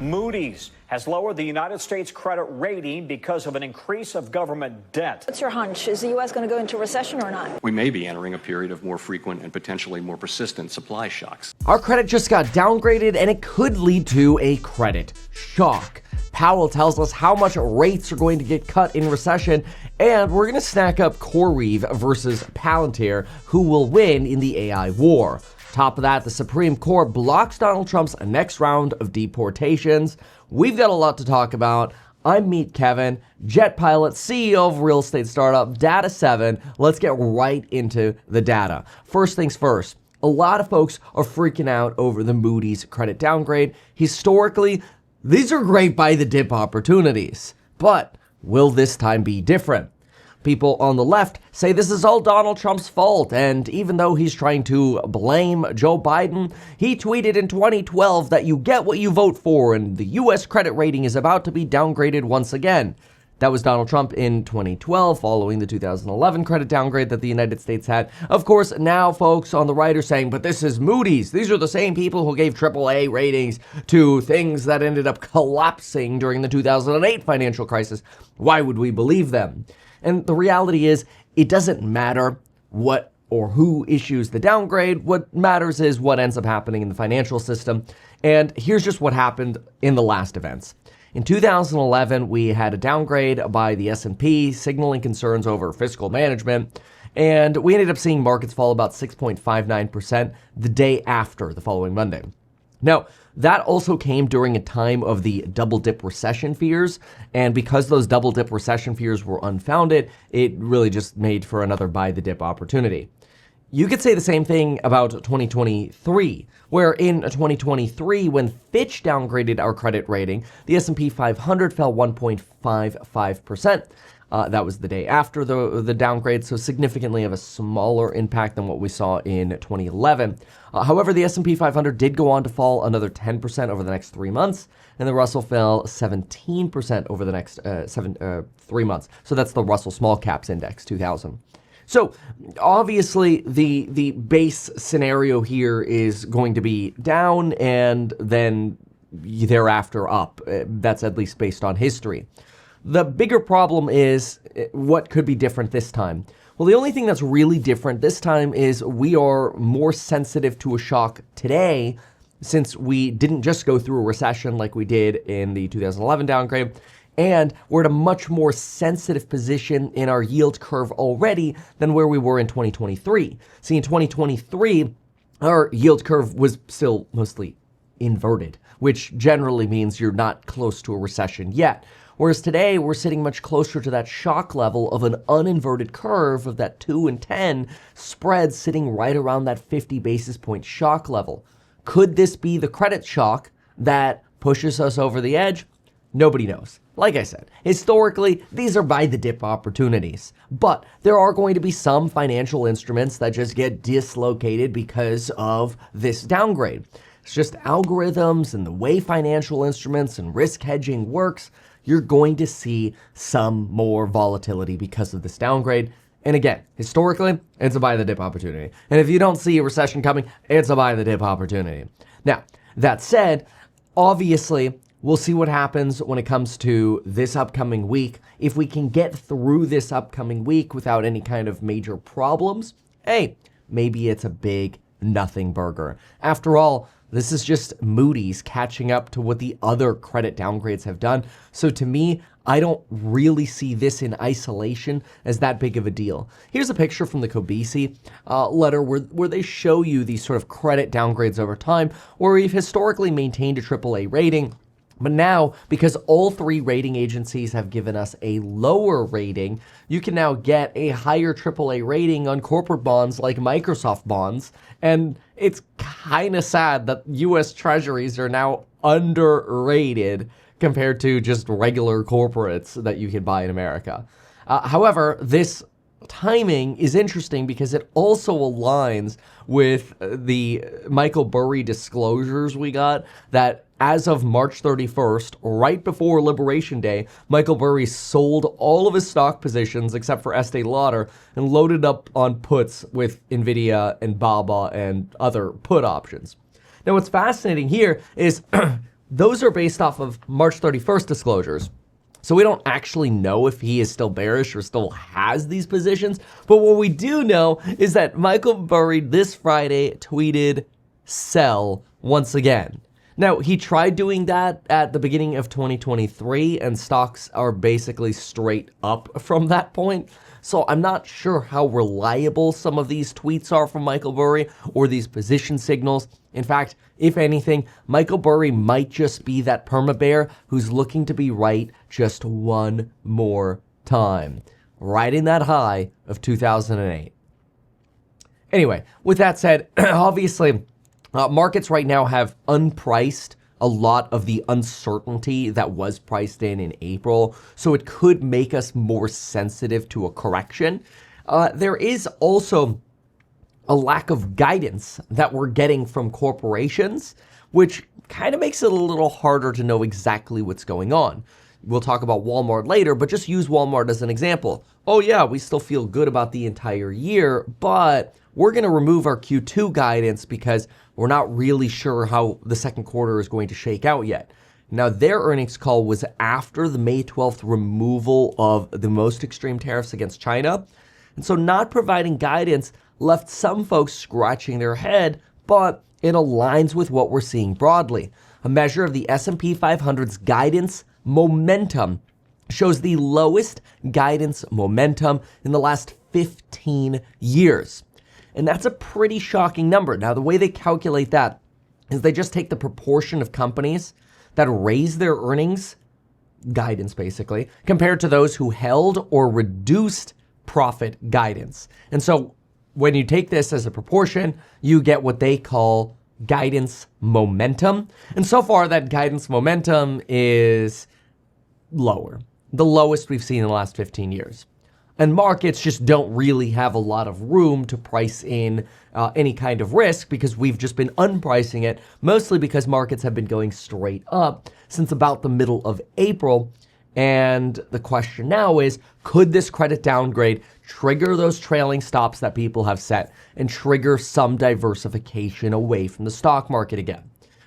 Moody's has lowered the United States credit rating because of an increase of government debt. What's your hunch? Is the U.S. going to go into recession or not? We may be entering a period of more frequent and potentially more persistent supply shocks. Our credit just got downgraded, and it could lead to a credit shock. Powell tells us how much rates are going to get cut in recession, and we're going to snack up CoreWeave versus Palantir, who will win in the AI war. Top of that, the Supreme Court blocks Donald Trump's next round of deportations. We've got a lot to talk about. I'm Meet Kevin, jet pilot, CEO of real estate startup Data7. Let's get right into the data. First things first, a lot of folks are freaking out over the Moody's credit downgrade. Historically, these are great buy the dip opportunities, but will this time be different? People on the left say this is all Donald Trump's fault, and even though he's trying to blame Joe Biden, he tweeted in 2012 that you get what you vote for, and the US credit rating is about to be downgraded once again. That was Donald Trump in 2012, following the 2011 credit downgrade that the United States had. Of course, now folks on the right are saying, but this is Moody's. These are the same people who gave AAA ratings to things that ended up collapsing during the 2008 financial crisis. Why would we believe them? And the reality is, it doesn't matter what or who issues the downgrade. What matters is what ends up happening in the financial system. And here's just what happened in the last events. In 2011, we had a downgrade by the S&P, signaling concerns over fiscal management, and we ended up seeing markets fall about 6.59% the day after the following Monday. Now, that also came during a time of the double dip recession fears, and because those double dip recession fears were unfounded, it really just made for another buy the dip opportunity. You could say the same thing about 2023, where in 2023, when Fitch downgraded our credit rating, the S&P 500 fell 1.55%. That was the day after the downgrade, so significantly of a smaller impact than what we saw in 2011. However, the S&P 500 did go on to fall another 10% over the next 3 months, and the Russell fell 17% over the next 3 months. So that's the Russell Small Caps Index 2000. So obviously the base scenario here is going to be down and then thereafter up. That's at least based on history. The bigger problem is what could be different this time. Well, the only thing that's really different this time is we are more sensitive to a shock today, since we didn't just go through a recession like we did in the 2011 downgrade, and we're at a much more sensitive position in our yield curve already than where we were in 2023. See, in 2023, our yield curve was still mostly inverted, which generally means you're not close to a recession yet. Whereas today, we're sitting much closer to that shock level of an uninverted curve of that 2 and 10 spread sitting right around that 50 basis point shock level. Could this be the credit shock that pushes us over the edge? Nobody knows. Like I said, historically, these are buy the dip opportunities. But there are going to be some financial instruments that just get dislocated because of this downgrade. It's just algorithms and the way financial instruments and risk hedging works. You're going to see some more volatility because of this downgrade. And again, historically, it's a buy the dip opportunity. And if you don't see a recession coming, it's a buy the dip opportunity. Now, that said, obviously, we'll see what happens when it comes to this upcoming week. If we can get through this upcoming week without any kind of major problems, hey, maybe it's a big nothing burger. After all, this is just Moody's catching up to what the other credit downgrades have done. So to me, I don't really see this in isolation as that big of a deal. Here's a picture from the Kobisi letter where they show you these sort of credit downgrades over time, where we've historically maintained a AAA rating. But now, because all three rating agencies have given us a lower rating, you can now get a higher AAA rating on corporate bonds like Microsoft bonds. And it's kind of sad that US treasuries are now underrated compared to just regular corporates that you can buy in America. However, this timing is interesting because it also aligns with the Michael Burry disclosures we got that as of March 31st, right before Liberation Day, Michael Burry sold all of his stock positions except for Estee Lauder and loaded up on puts with Nvidia and Baba and other put options. Now, what's fascinating here is those are based off of March 31st disclosures. So we don't actually know if he is still bearish or still has these positions. But what we do know is that Michael Burry this Friday tweeted sell once again. Now, he tried doing that at the beginning of 2023, and stocks are basically straight up from that point. So I'm not sure how reliable some of these tweets are from Michael Burry or these position signals. In fact, if anything, Michael Burry might just be that perma-bear who's looking to be right just one more time, riding that high of 2008. Anyway, with that said, obviously, markets right now have unpriced a lot of the uncertainty that was priced in April, so it could make us more sensitive to a correction. There is also a lack of guidance that we're getting from corporations, which kind of makes it a little harder to know exactly what's going on. We'll talk about Walmart later, but just use Walmart as an example. Oh yeah, we still feel good about the entire year, but we're going to remove our Q2 guidance because we're not really sure how the second quarter is going to shake out yet. Now, their earnings call was after the May 12th removal of the most extreme tariffs against China. And so not providing guidance left some folks scratching their head, but it aligns with what we're seeing broadly. A measure of the S&P 500's guidance momentum shows the lowest guidance momentum in the last 15 years. And that's a pretty shocking number. Now, the way they calculate that is they just take the proportion of companies that raise their earnings, guidance basically, compared to those who held or reduced profit guidance. And so when you take this as a proportion, you get what they call guidance momentum. And so far, that guidance momentum is lower, the lowest we've seen in the last 15 years. And markets just don't really have a lot of room to price in any kind of risk because we've just been unpricing it, mostly because markets have been going straight up since about the middle of April. And the question now is, could this credit downgrade trigger those trailing stops that people have set and trigger some diversification away from the stock market again?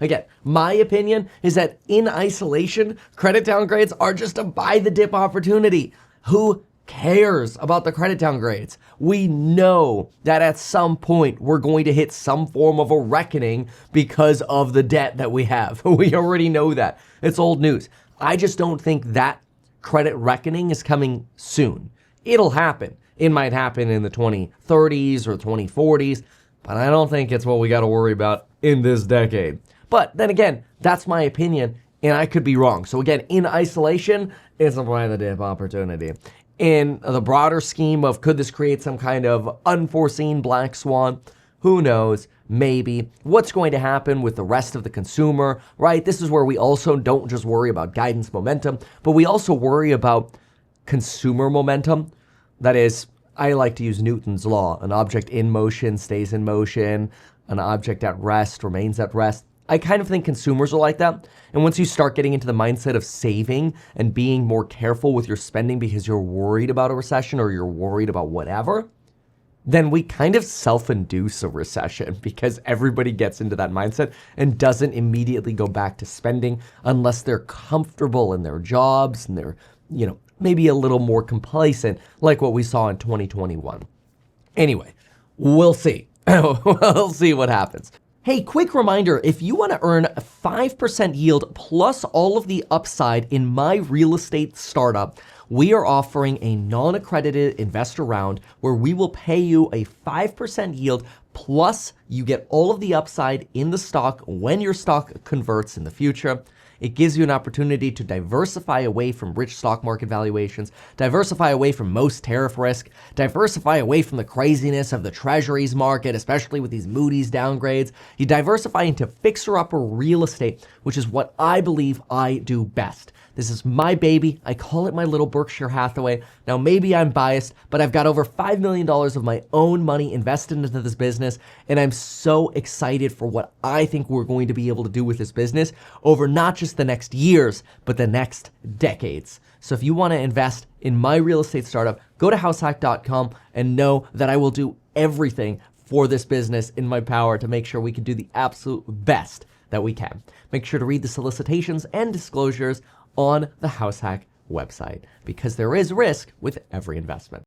Again, my opinion is that in isolation, credit downgrades are just a buy the dip opportunity. Who cares about the credit downgrades? We know that at some point we're going to hit some form of a reckoning because of the debt that we have. We already know that. It's old news. I just don't think that credit reckoning is coming soon. It'll happen. It might happen in the 2030s or 2040s, but I don't think it's what we got to worry about in this decade. But then again, that's my opinion, and I could be wrong. So again, in isolation, it's a buy the dip opportunity. In the broader scheme of could this create some kind of unforeseen black swan? Who knows? Maybe. What's going to happen with the rest of the consumer, right? This is where we also don't just worry about guidance momentum, but we also worry about consumer momentum. That is, I like to use Newton's law. An object in motion stays in motion. An object at rest remains at rest. I kind of think consumers are like that. And once you start getting into the mindset of saving and being more careful with your spending because you're worried about a recession or you're worried about whatever, then we kind of self-induce a recession because everybody gets into that mindset and doesn't immediately go back to spending unless they're comfortable in their jobs and they're, maybe a little more complacent like what we saw in 2021. Anyway, we'll see. We'll see what happens. Hey, quick reminder, if you want to earn a 5% yield plus all of the upside in my real estate startup, we are offering a non-accredited investor round where we will pay you a 5% yield plus you get all of the upside in the stock when your stock converts in the future. It gives you an opportunity to diversify away from rich stock market valuations, diversify away from most tariff risk, diversify away from the craziness of the treasuries market, especially with these Moody's downgrades. You diversify into fixer-upper real estate, which is what I believe I do best. This is my baby. I call it my little Berkshire Hathaway. Now, maybe I'm biased, but I've got over $5 million of my own money invested into this business, and I'm so excited for what I think we're going to be able to do with this business over not just the next years, but the next decades. So if you want to invest in my real estate startup, go to househack.com and know that I will do everything for this business in my power to make sure we can do the absolute best that we can. Make sure to read the solicitations and disclosures on the House Hack website, because there is risk with every investment.